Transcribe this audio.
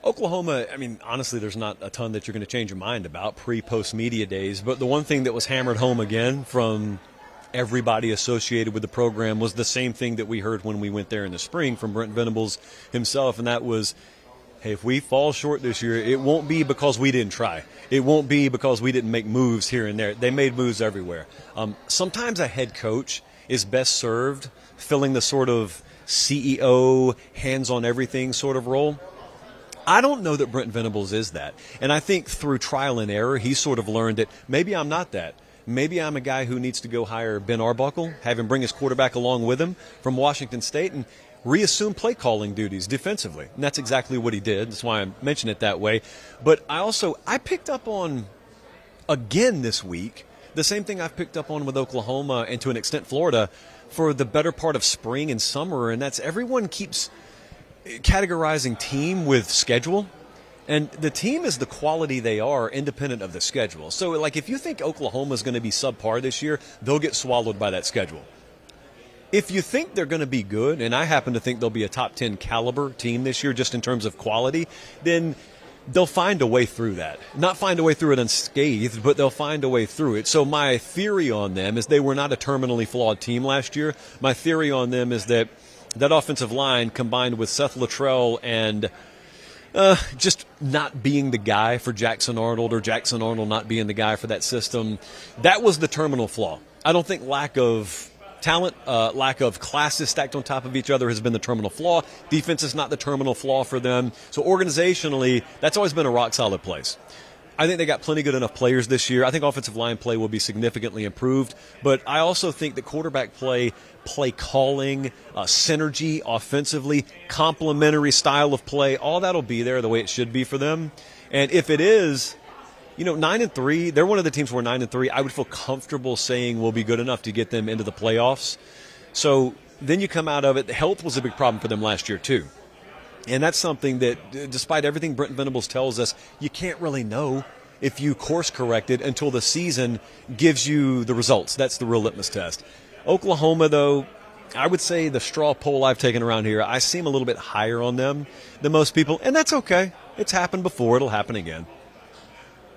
Oklahoma, I mean, honestly, there's not a ton that you're going to change your mind about pre-post media days. But the one thing that was hammered home again from everybody associated with the program was the same thing that we heard when we went there in the spring from Brent Venables himself, and that was, hey, if we fall short this year, it won't be because we didn't try. It won't be because we didn't make moves here and there. They made moves everywhere. Sometimes a head coach is best served filling the sort of CEO, hands-on-everything sort of role. I don't know that Brent Venables is that. And I think through trial and error, he sort of learned that maybe I'm not that. Maybe I'm a guy who needs to go hire Ben Arbuckle, have him bring his quarterback along with him from Washington State, and reassume play calling duties defensively. And that's exactly what he did. That's why I mention it that way. But I picked up on, again this week, the same thing I've picked up on with Oklahoma and to an extent Florida for the better part of spring and summer, and that's everyone keeps categorizing team with schedule. And the team is the quality they are independent of the schedule. So, like, if you think Oklahoma is going to be subpar this year, they'll get swallowed by that schedule. If you think they're going to be good, and I happen to think they'll be a top 10 caliber team this year just in terms of quality, then they'll find a way through that. Not find a way through it unscathed, but they'll find a way through it. So my theory on them is they were not a terminally flawed team last year. My theory on them is that offensive line combined with Seth Luttrell and just not being the guy for Jackson Arnold or Jackson Arnold not being the guy for that system, that was the terminal flaw. I don't think lack of talent, lack of classes stacked on top of each other has been the terminal flaw. Defense is not the terminal flaw for them. So organizationally, that's always been a rock-solid place. I think they got plenty good enough players this year. I think offensive line play will be significantly improved. But I also think that quarterback play calling, synergy offensively, complementary style of play, all that will be there the way it should be for them. And if it is, 9-3, they're one of the teams where 9-3, I would feel comfortable saying will be good enough to get them into the playoffs. So then you come out of it. Health was a big problem for them last year too. And that's something that, despite everything Brent Venables tells us, you can't really know if you course corrected until the season gives you the results. That's the real litmus test. Oklahoma, though, I would say the straw poll I've taken around here, I seem a little bit higher on them than most people, and that's okay. It's happened before. It'll happen again.